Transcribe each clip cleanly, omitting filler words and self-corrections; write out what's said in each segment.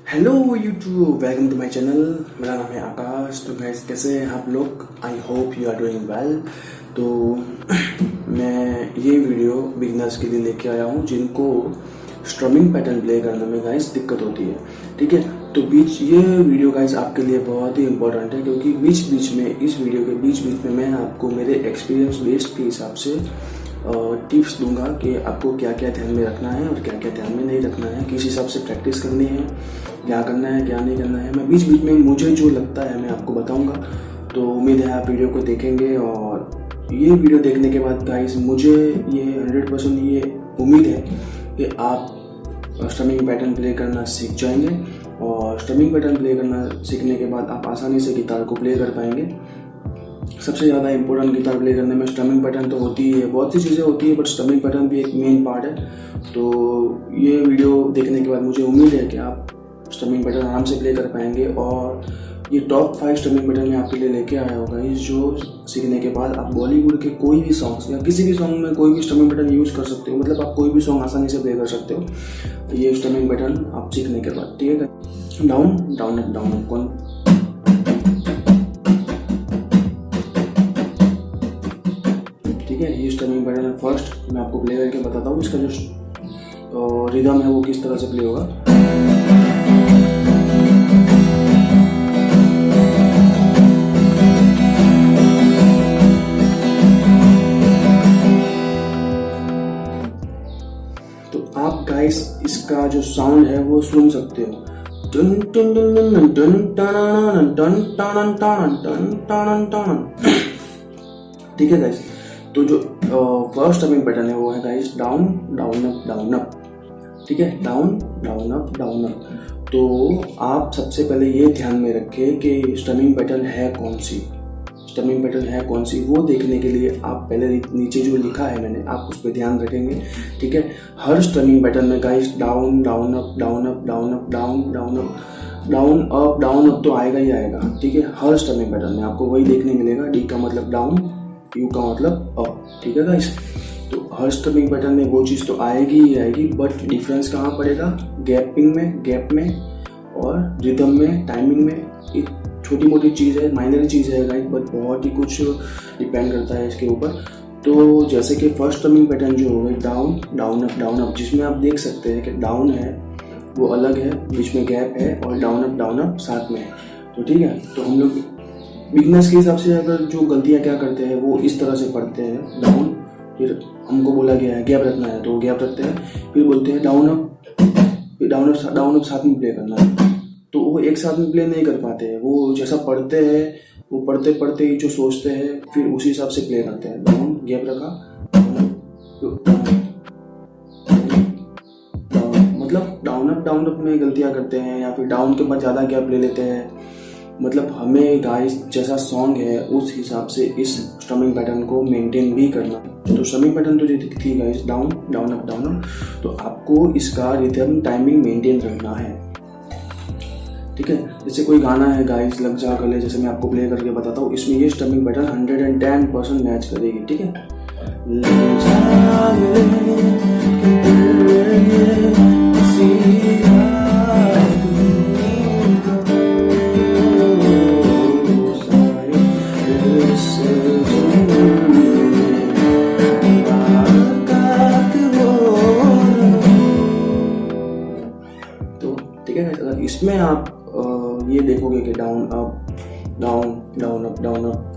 Hello YouTube, welcome to my channel. मेरा नाम है आकाश। तो गाइस, कैसे हैं आप लोग? I hope you are doing well. तो मैं ये वीडियो बिगिनर्स के लिए लेके आया हूँ जिनको स्ट्रमिंग पैटर्न प्ले करने में गाइस दिक्कत होती है। ठीक है, तो ये वीडियो गाइस आपके लिए बहुत ही इंपॉर्टेंट है, क्योंकि बीच बीच में इस वीडियो के बीच बीच में मैं आपको मेरे एक्सपीरियंस बेस्ड के हिसाब से टिप्स दूंगा कि आपको क्या क्या ध्यान में रखना है और क्या क्या ध्यान में नहीं रखना है, किस हिसाब से प्रैक्टिस करनी है, क्या करना है क्या नहीं करना है। मैं बीच बीच में मुझे जो लगता है मैं आपको बताऊंगा। तो उम्मीद है आप वीडियो को देखेंगे, और ये वीडियो देखने के बाद गाइस मुझे ये 100% ये उम्मीद है कि आप स्ट्रमिंग पैटर्न प्ले करना सीख जाएंगे, और स्ट्रमिंग पैटर्न प्ले करना सीखने के बाद आप आसानी से गिटार को प्ले कर पाएंगे। सबसे ज़्यादा इंपॉर्टेंट गिटार प्ले करने में स्ट्रमिंग पैटर्न तो होती ही है, बहुत सी चीज़ें होती है, बट स्ट्रमिंग पैटर्न भी एक मेन पार्ट है। तो ये वीडियो देखने के बाद मुझे उम्मीद है कि आप स्ट्रमिंग पैटर्न आराम से प्ले कर पाएंगे, और ये टॉप 5 स्ट्रमिंग पैटर्न मैं आपके लिए लेके आया होगा जो सीखने के बाद आप बॉलीवुड के कोई भी सॉन्ग्स या किसी भी सॉन्ग में कोई भी स्ट्रमिंग पैटर्न यूज़ कर सकते हो। मतलब आप कोई भी सॉन्ग आसानी से प्ले कर सकते हो ये स्ट्रमिंग पैटर्न आप सीखने के बाद। ठीक है, down down up down up कौन। ठीक है, ये स्ट्रमिंग पैटर्न है। फर्स्ट मैं आपको प्ले करके बताता हूँ इसका जो रिदम है वो किस तरह से प्ले होगा। तो आप गाइस इसका जो साउंड है वो सुन सकते हो। ठीक है गाइस, तो जो फर्स्ट स्ट्रमिंग पैटर्न है वो है guys down down up down up. ठीक है, down down up down up. तो आप सबसे पहले ये ध्यान में रखें कि स्ट्रमिंग पैटर्न है कौन सी, स्ट्रमिंग पैटर्न है कौन सी, वो देखने के लिए आप पहले नीचे जो लिखा है मैंने आप उस पर ध्यान रखेंगे। ठीक है, हर स्ट्रमिंग पैटर्न में guys down down up down up down up down down up down up तो आएगा ही आएगा। ठीक है, हर स्ट्रमिंग पैटर्न में आपको वही देखने मिलेगा। डी का मतलब डाउन, यू का मतलब अप। ठीक है गाइस, तो हर स्ट्रमिंग पैटर्न में वो चीज़ तो आएगी ही आएगी, बट डिफरेंस कहाँ पड़ेगा? गैप में और रिदम में, टाइमिंग में। एक छोटी मोटी चीज़ है, माइनर चीज़ है गाइस, बट बहुत ही कुछ डिपेंड करता है इसके ऊपर। तो जैसे कि फर्स्ट स्ट्रमिंग पैटर्न जो होगा डाउन डाउन अप, जिसमें आप देख सकते हैं कि डाउन है वो अलग है, बीच में गैप है, और डाउन अप साथ में है। तो ठीक है, तो हम लोग बिगनर्स के हिसाब से अगर जो गलतियां क्या करते हैं वो इस तरह से पढ़ते हैं डाउन, फिर हमको बोला गया है गैप रखना है तो गैप रखते हैं, फिर बोलते हैं डाउन अप साथ में प्ले करना है। तो वो एक साथ में प्ले नहीं कर पाते हैं, वो जैसा पढ़ते हैं वो पढ़ते पढ़ते ही जो सोचते हैं फिर उसी हिसाब से प्ले करते हैं। डाउन गैप रखा, मतलब डाउन अप में गलतियां करते हैं, या फिर डाउन के बाद ज़्यादा गैप ले लेते हैं। मतलब हमें गाइस जैसा सॉन्ग है उस हिसाब से इस स्ट्रमिंग पैटर्न को मेंटेन भी करना है। तो स्ट्रमिंग पैटर्न तो जो थी गाइस डाउन अप, तो आपको इसका रिदम टाइमिंग मेंटेन रखना है। ठीक है, जैसे कोई गाना है गाइस लग जा गले, जैसे मैं आपको प्ले करके बताता हूँ, इसमें ये स्ट्रमिंग पैटर्न 110% मैच करेगी। ठीक है, ले जा इसमें आप ये देखोगे कि डाउन अप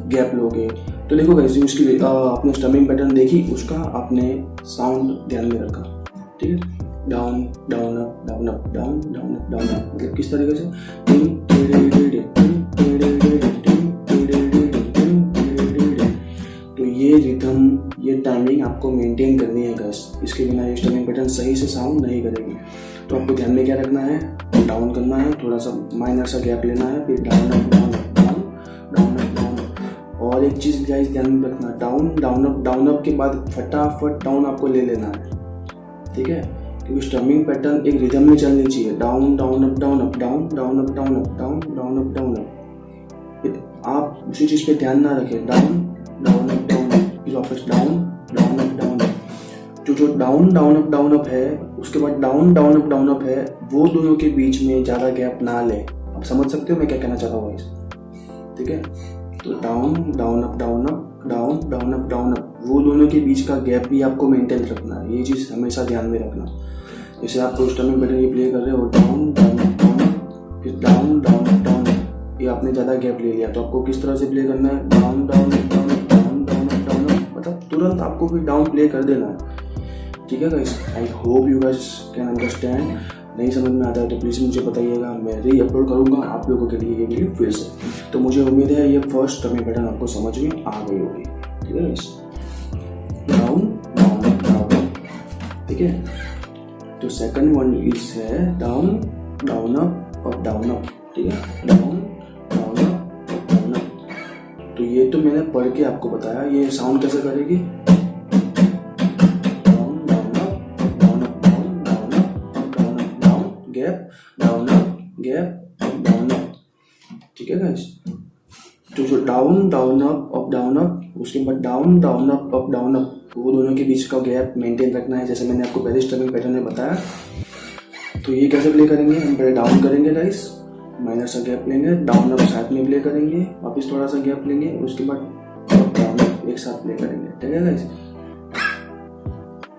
गैप लोगे तो देखो गाइस उसकी आपने स्ट्रमिंग पैटर्न देखी, उसका आपने साउंड ध्यान में रखा। ठीक है, डाउन अप मतलब किस तरीके से। तो ये रिदम, ये टाइमिंग आपको मेंटेन करनी है गाइस, इसके बिना ये स्ट्रमिंग पैटर्न सही से साउंड नहीं करेगी। तो आपको ध्यान में क्या रखना है? डाउन करना है, थोड़ा सा माइनर सा गैप लेना है, फिर डाउन अप। और एक चीज़ गाइस ध्यान में रखना, डाउन अप के बाद फटाफट डाउन आपको ले लेना है। ठीक है, क्योंकि स्ट्रमिंग पैटर्न एक रिदम में चलनी चाहिए। Down up down up down up. फिर आप उसी चीज़ पे ध्यान ना रखें, डाउन अप, फिर वापस डाउन अप। जो डाउन अप है उसके बाद डाउन डाउन अप है, वो दोनों के बीच में ज़्यादा गैप ना ले। आप समझ सकते हो मैं क्या कहना चाहता हूँ गाइस, ठीक है। तो डाउन डाउन अप, वो दोनों के बीच का गैप भी आपको मेंटेन रखना है, ये चीज़ हमेशा ध्यान में रखना। जैसे आप स्टमिंग पैटर्न ये प्ले कर रहे हो, डाउन अप, फिर डाउन अप, ये आपने ज़्यादा गैप ले लिया, तो आपको किस तरह से प्ले करना है, डाउन अप, मतलब तुरंत आपको फिर डाउन प्ले कर देना है, ठीक है guys. I hope you guys can understand. नहीं समझ में आता है तो प्लीज़ मुझे बताइएगा, मैं री अपलोड करूँगा आप लोगों के लिए ये वीडियो फिर से। तो मुझे उम्मीद है ये फर्स्ट स्टमिंग पैटर्न आपको समझ में आ गई होगी, ठीक है गाइस। डाउन, ठीक है। तो सेकंड वन इज है डाउन अप, ठीक है, डाउन अप। तो ये तो मैंने पढ़ के आपको बताया, ये साउंड कैसे करेगी, गैप डाउन अप, ठीक है गाइस। तो जो डाउन अप, उसके बाद डाउन अप, वो दोनों के बीच का गैप मेंटेन रखना है, जैसे मैंने आपको पहले स्टमिंग पैटर्न में बताया। तो ये कैसे प्ले करेंगे, हम पहले डाउन करेंगे गाइस, माइनर सा गैप लेंगे, डाउन अप साथ में प्ले करेंगे, वापस थोड़ा सा गैप लेंगे, उसके बाद डाउन अप एक साथ प्ले करेंगे, ठीक है गाइस।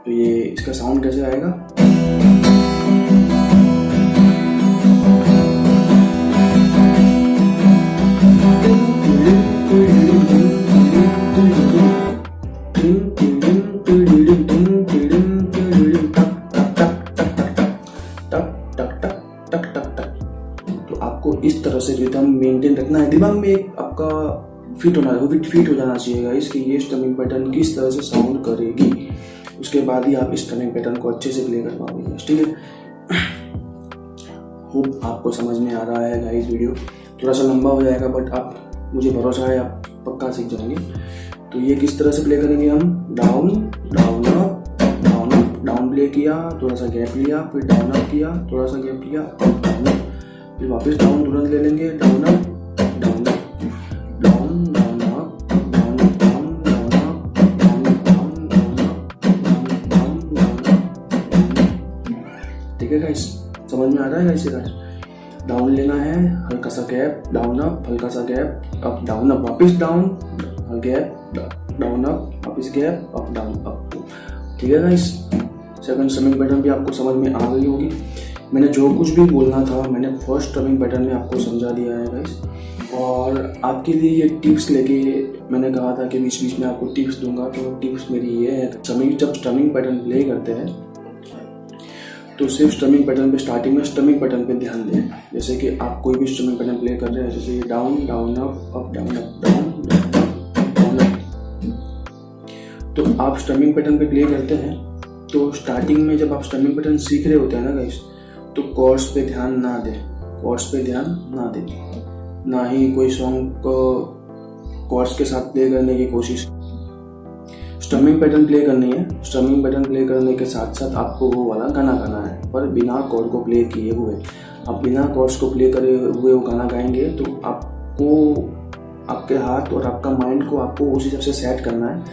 तो ये इसका साउंड कैसे आएगा, इस तरह से रिदम मेंटेन रखना है, दिमाग में एक आपका फिट हो जाना चाहिए गाइस कि ये स्टमिंग पैटर्न किस तरह से साउंड करेगी, उसके बाद ही आप इस स्टमिंग पैटर्न को अच्छे से प्ले कर पाओगे, ठीक है। होप आपको समझ में आ रहा है गाइस। वीडियो थोड़ा सा लंबा हो जाएगा बट आप, मुझे भरोसा है आप पक्का सीख जाएंगे। तो ये किस तरह से प्ले करेंगे हम, डाउन अप, डाउन प्ले किया, थोड़ा सा गैप लिया, फिर डाउन अप किया, थोड़ा सा गैप लिया, डाउन अप, फिर वापस डाउन तुरंत ले लेंगे, डाउन अप, ठीक है गाइस। समझ में आ रहा है गाइस, डाउन लेना है, हल्का सा गैप, डाउन अप, हल्का सा गैप, अप डाउन अप, वापस डाउन, गैप, डाउन अप, वापस गैप, अप डाउन अप, ठीक है गाइस। सेकंड स्टमिंग पैटर्न भी आपको समझ में आ गई होगी। मैंने जो कुछ भी बोलना था मैंने फर्स्ट स्टमिंग पैटर्न में आपको समझा दिया है गाइस। और आपके लिए ये टिप्स लेके मैंने कहा था कि बीच बीच में आपको टिप्स दूंगा, तो टिप्स मेरी ये है, जब स्टमिंग पैटर्न प्ले करते हैं तो सिर्फ स्टमिंग पैटर्न पे, स्टार्टिंग में स्टमिंग पैटर्न पे ध्यान दें। जैसे कि आप कोई भी स्टमिंग पैटर्न प्ले कर रहे हैं, जैसे डाउन अप, डाउन अप, तो आप स्टमिंग पैटर्न पे प्ले करते हैं। तो स्टार्टिंग में जब आप स्टमिंग पैटर्न सीख रहे होते हैं ना गाइस, तो कॉर्ड्स पे ध्यान ना दें, ना ही कोई सॉन्ग को कॉर्ड्स के साथ प्ले करने की कोशिश। स्टमिंग पैटर्न प्ले करनी है, स्टमिंग पैटर्न प्ले करने के साथ साथ आपको वो वाला गाना गाना है, पर बिना कॉर्ड को प्ले किए हुए। आप बिना कॉर्ड्स को प्ले करे हुए वो गाना गाएंगे तो आपको, आपके हाथ और आपका माइंड को आपको उस हिसाब से सेट करना है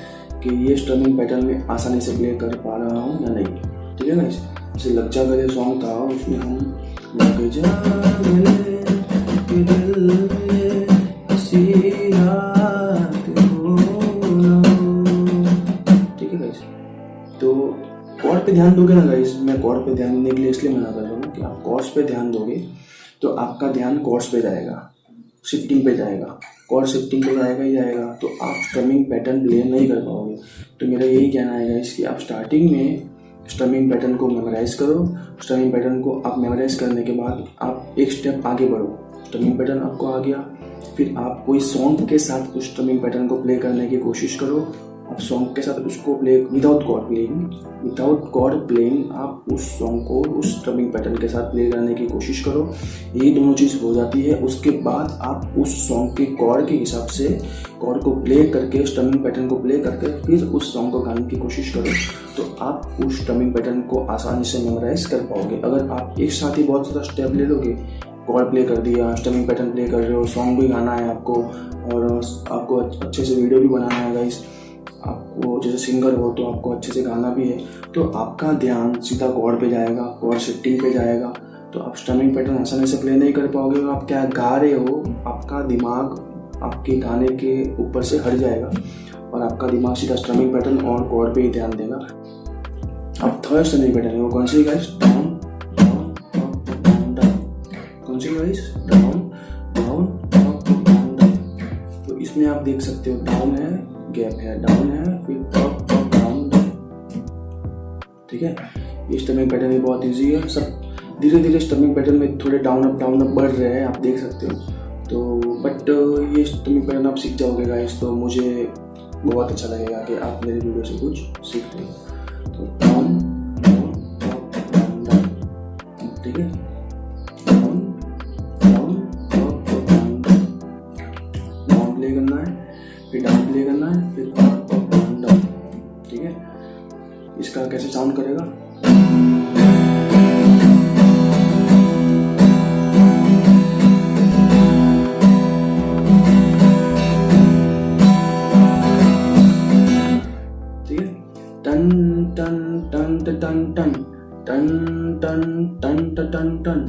कि ये स्टमिंग पैटर्न में आसानी से प्ले कर पा रहा हूँ या नहीं, ठीक है ना। जैसे लग जा गले सॉन्ग था, उसमें हम लग जा गले दिल में हंसी रात हो, ठीक है गाइस। तो कॉर्ड पे ध्यान दोगे ना गाइस, मैं कॉर्ड पे ध्यान देने के लिए इसलिए मना कर रहा हूँ कि आप कॉर्ड्स पे ध्यान दोगे तो आपका ध्यान कॉर्ड्स पे जाएगा, शिफ्टिंग पे जाएगा, कॉर्ड शिफ्टिंग पे जाएगा ही जाएगा, तो आप स्टमिंग पैटर्न प्ले नहीं कर पाओगे। तो मेरा यही कहना है गाइस कि आप स्टार्टिंग में स्टमिंग पैटर्न को मेमोराइज करो। स्टमिंग पैटर्न को आप मेमोराइज करने के बाद आप एक स्टेप आगे बढ़ो। स्टमिंग पैटर्न आपको आ गया, फिर आप कोई सॉन्ग के साथ उस स्टमिंग पैटर्न को प्ले करने की कोशिश करो। आप सॉन्ग के साथ उसको प्ले विदाउट कॉर्ड प्लेइंग आप उस सॉन्ग को उस स्टमिंग पैटर्न के साथ प्ले करने की कोशिश करो। यही दोनों चीज़ हो जाती है। उसके बाद आप उस सॉन्ग के कॉर्ड के हिसाब से कॉर्ड को प्ले करके, स्टमिंग पैटर्न को प्ले करके फिर उस सॉन्ग को गाने की कोशिश करो, तो आप उस स्टमिंग पैटर्न को आसानी से मेमोराइज कर पाओगे। अगर आप एक साथ ही बहुत सारा स्टेप ले लोगे, कॉर्ड प्ले कर दिया, स्टमिंग पैटर्न प्ले कर रहे हो, सॉन्ग भी गाना है आपको और आपको अच्छे से वीडियो भी बनाना है गाइस, आपको जैसे सिंगर हो तो आपको अच्छे से गाना भी है, तो आपका ध्यान सीधा कॉर्ड पे जाएगा, कॉर्ड शिफ्टिंग पे जाएगा, तो आप स्ट्रमिंग पैटर्न आसानी से प्ले नहीं कर पाओगे। और आप क्या गा रहे हो, आपका दिमाग आपके गाने के ऊपर से हट जाएगा और आपका दिमाग सीधा स्ट्रमिंग पैटर्न और कॉर्ड पे ही ध्यान देगा। अब थर्ड स्ट्रमिंग पैटर्न है वो कौन सी guys? Down down up down down. कौन सी guys? Down down up down down. तो इसमें आप देख सकते हो डाउन है, गैप है, डाउन है, फिर अप अप डाउन डाउन। ठीक है, ये स्ट्रमिंग पैटर्न भी बहुत ईजी है। सब धीरे धीरे स्ट्रमिंग पैटर्न में थोड़े डाउन अप बढ़ रहे हैं, आप देख सकते हो। तो बट ये स्ट्रमिंग पैटर्न आप सीख जाओगे गाइस, तो मुझे बहुत अच्छा लगेगा कि आप मेरे वीडियो से कुछ सीखते हो। तो down down up down down. ठीक है, down down up down down. Down play करना है, फिर डाउन प्ले करना है, फिर अप डाउन डाउन। ठीक है, इसका कैसे साउंड करेगा? टन टन टन टन टन टन टन टन टन टन टन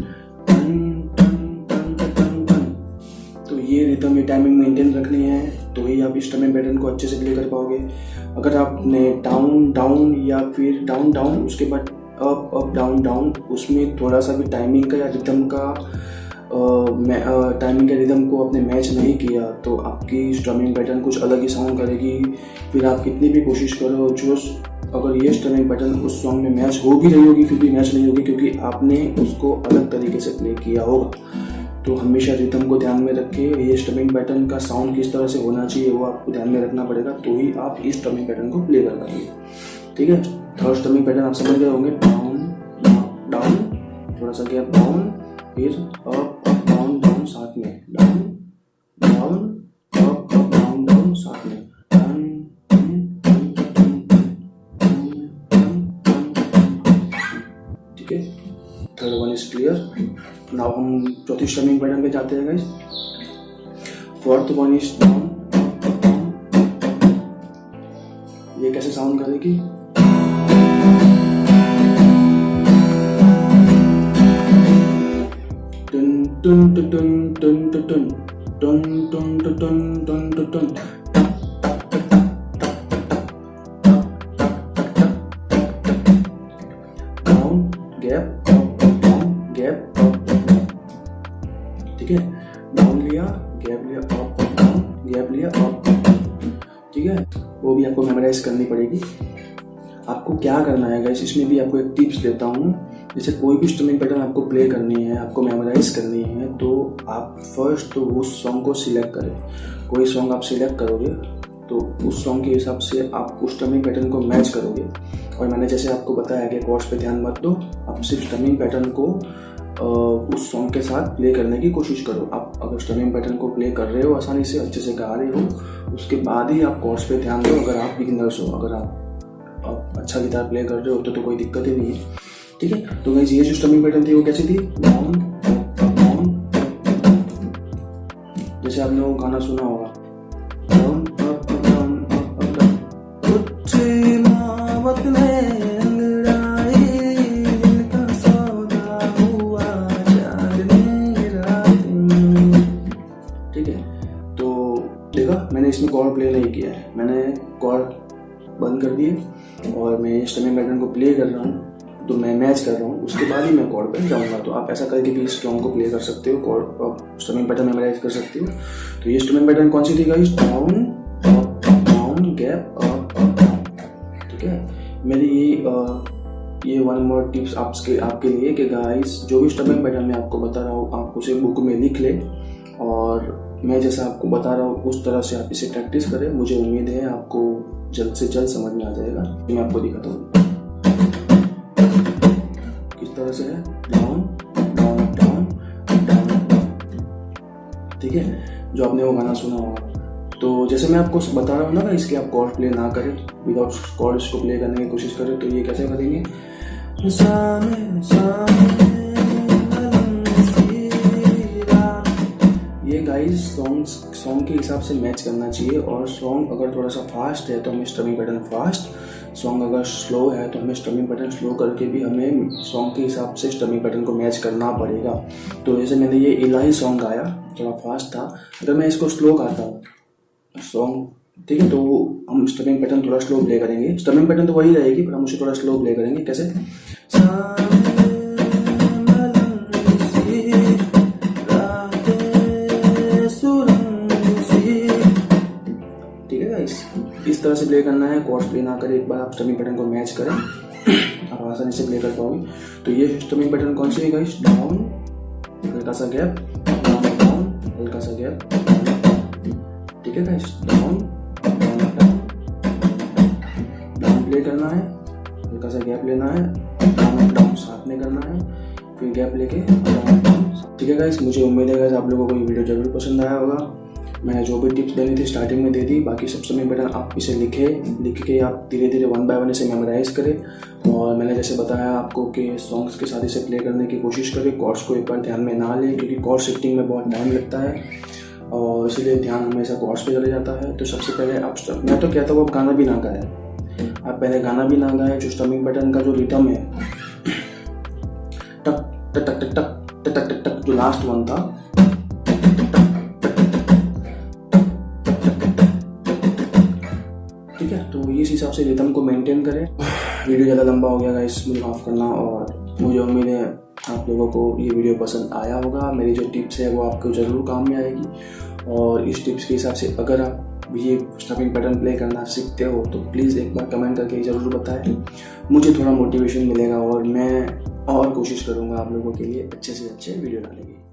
टन टन टन टन। तो ये रिदम, ये टाइमिंग मेंटेन रखनी है, तो ही आप इस स्ट्रमिंग पैटर्न को अच्छे से प्ले कर पाओगे। अगर आपने डाउन डाउन या फिर डाउन डाउन उसके बाद अप अप डाउन डाउन, उसमें थोड़ा सा भी टाइमिंग का या रिदम का टाइमिंग के रिदम को आपने मैच नहीं किया, तो आपकी स्ट्रमिंग पैटर्न कुछ अलग ही साउंड करेगी। फिर आप कितनी भी कोशिश करो, जो अगर ये स्ट्रमिंग पैटर्न उस सॉन्ग में मैच हो भी रही होगी फिर भी मैच नहीं होगी, क्योंकि आपने उसको अलग तरीके से प्ले किया होगा। तो हमेशा रिदम को ध्यान में रखिए, ये स्ट्रमिंग पैटर्न का साउंड किस तरह से होना चाहिए वो आपको ध्यान में रखना पड़ेगा, तो ही आप इस स्ट्रमिंग पैटर्न को प्ले कर पाएंगे। ठीक है, थर्ड स्ट्रमिंग पैटर्न आप समझ गए होंगे। डाउन डाउन, थोड़ा सा गैप, डाउन, फिर अप अप डाउन डाउन साथ में, down down up up down down साथ में। ठीक है, third one is clear. Now हम चौथी स्ट्रमिंग पैटर्न पे जाते हैं guys. Fourth one is down up down. ये कैसे साउंड करेगी? टन टन टन टन टन टन टन टन टन टन टन। Down gap up down gap up down. ठीक है, डाउन लिया, गैप लिया, अप डाउन, गैप लिया, अप। ठीक है, वो भी आपको मेमोराइज करनी पड़ेगी। आपको क्या करना है गाइस, इसमें भी आपको एक टिप्स देता हूँ। जैसे कोई भी स्ट्रमिंग पैटर्न आपको प्ले करनी है, आपको मेमोराइज करनी है, तो आप फर्स्ट तो उस सॉन्ग को सिलेक्ट करें। कोई सॉन्ग आप सिलेक्ट करोगे तो उस सॉन्ग के हिसाब से आप उस स्ट्रमिंग पैटर्न को मैच करोगे। और मैंने जैसे आपको बताया कि कॉर्ड्स पे ध्यान मत दो, आप सिर्फ स्ट्रमिंग पैटर्न को उस सॉन्ग के साथ प्ले करने की कोशिश करो। आप अगर स्ट्रमिंग पैटर्न को प्ले कर रहे हो, आसानी से अच्छे से गा रहे हो, उसके बाद ही आप कॉर्ड्स पे ध्यान दो। अगर आप बिगिनर्स हो, अगर आप अच्छा गिटार प्ले कर रहे हो तो कोई दिक्कत ही नहीं है। ठीक है, तो गाइस ये जो स्ट्रमिंग पैटर्न थी वो कैसी थी? Down down. जैसे आपने वो गाना सुना होगा, down up down up down. कुछ मावत में अंगड़ाई, इनका सौदा हुआ चांदनी रात में। ठीक है, तो देखा मैंने इसमें कॉर्ड प्ले नहीं किया है, मैंने कॉर्ड बंद कर दिए और मैं स्ट्रमिंग पैटर्न को प्ले कर रहा हूँ, तो मैं मैच कर रहा हूँ, उसके बाद ही मैं कॉर्ड पे जाऊँगा। तो आप ऐसा करके भी इस सॉन्ग को प्ले कर सकते हो, कॉर्ड स्ट्रमिंग पैटर्न मेमोराइज कर सकते हो। तो ये स्ट्रमिंग पैटर्न कौन सी थी guys? Down up down gap up up down. ठीक है, मेरी ये वन मोर टिप्स आपके लिए कि गाइस जो भी स्ट्रमिंग पैटर्न मैं आपको बता रहा हूँ, आप उसे बुक में लिख ले और मैं जैसा आपको बता रहा हूँ उस तरह से आप इसे प्रैक्टिस करें। मुझे उम्मीद है आपको जल्द से जल्द समझ में आ जाएगा। मैं आपको दिखाता हूँ किस तरह से है, down down down down down. ठीक है, जो आपने वो गाना सुना होगा। तो जैसे मैं आपको बता रहा हूँ ना, इसके आप कॉर्ड प्ले ना करें, विदाउट कॉर्ड इसको प्ले करने की कोशिश करें। तो ये कैसे करेंगे? ये गाइस सॉन्ग के हिसाब से मैच करना चाहिए। और सॉन्ग अगर थोड़ा सा फास्ट है तो हमें स्ट्रमिंग पैटर्न फास्ट, सॉन्ग अगर स्लो है तो हमें स्ट्रमिंग पैटर्न स्लो करके भी हमें सॉन्ग के हिसाब से स्ट्रमिंग पैटर्न को मैच करना पड़ेगा। तो जैसे मैंने ये इलाही सॉन्ग गाया, थोड़ा फास्ट था, अगर मैं इसको स्लो गाता हूँ सॉन्ग, ठीक है, तो हम स्ट्रमिंग पैटर्न थोड़ा स्लो प्ले करेंगे। स्ट्रमिंग पैटर्न तो वही रहेगी पर हम उसे थोड़ा स्लो प्ले करेंगे। कैसे? ठीक है गाइस, इस तरह से प्ले करना है। कॉर्ड्स प्ले ना करें, एक बार आप स्ट्रमिंग पैटर्न को मैच करें आप आसानी से प्ले कर पाओगे। तो ये स्ट्रमिंग पैटर्न कौन सी है गाइस? डाउन, हल्का सा गैप, डाउन डाउन, हल्का सा गैप, ठीक है guys, down down down, down play करना है, हल्का सा गैप लेना है, डाउन डाउन साथ में करना है, फिर गैप लेके डाउन डाउन। ठीक है गाइस, मुझे उम्मीद है गाइस आप लोगों को ये वीडियो जरूर पसंद आया होगा। मैंने जो भी टिप्स देनी थी स्टार्टिंग में दे दी। बाकी सब स्ट्रमिंग पैटर्न आप इसे लिख के आप धीरे धीरे 1 बाय 1 इसे मेमोराइज करें। और मैंने जैसे बताया आपको कि सॉन्ग्स के साथ इसे प्ले करने की कोशिश करें। कॉर्ड्स को एक बार ध्यान में ना लें क्योंकि कॉर्ड शिफ्टिंग में बहुत टाइम लगता है और इसलिए ध्यान हमेशा कॉर्ड्स पे चले जाता है। तो सबसे पहले आप, मैं तो कहता हूँ आप गाना भी ना गाएं, आप पहले गाना भी ना गाएं। जो स्ट्रमिंग पैटर्न का जो रिदम है टक टक टक टक टक टक टक टक, जो लास्ट वन था, ठीक है, तो इस हिसाब से रिदम को मेंटेन करें। वीडियो ज़्यादा लंबा हो गया गाइस, मुझे माफ़ करना। और मुझे उम्मीद है आप लोगों को ये वीडियो पसंद आया होगा। मेरी जो टिप्स है वो आपको ज़रूर काम में आएगी। और इस टिप्स के हिसाब से अगर आप ये स्ट्रमिंग पैटर्न प्ले करना सीखते हो तो प्लीज़ एक बार कमेंट करके ज़रूर बताएं। मुझे थोड़ा मोटिवेशन मिलेगा और मैं और कोशिश करूँगा आप लोगों के लिए अच्छे से अच्छे वीडियो डालने की।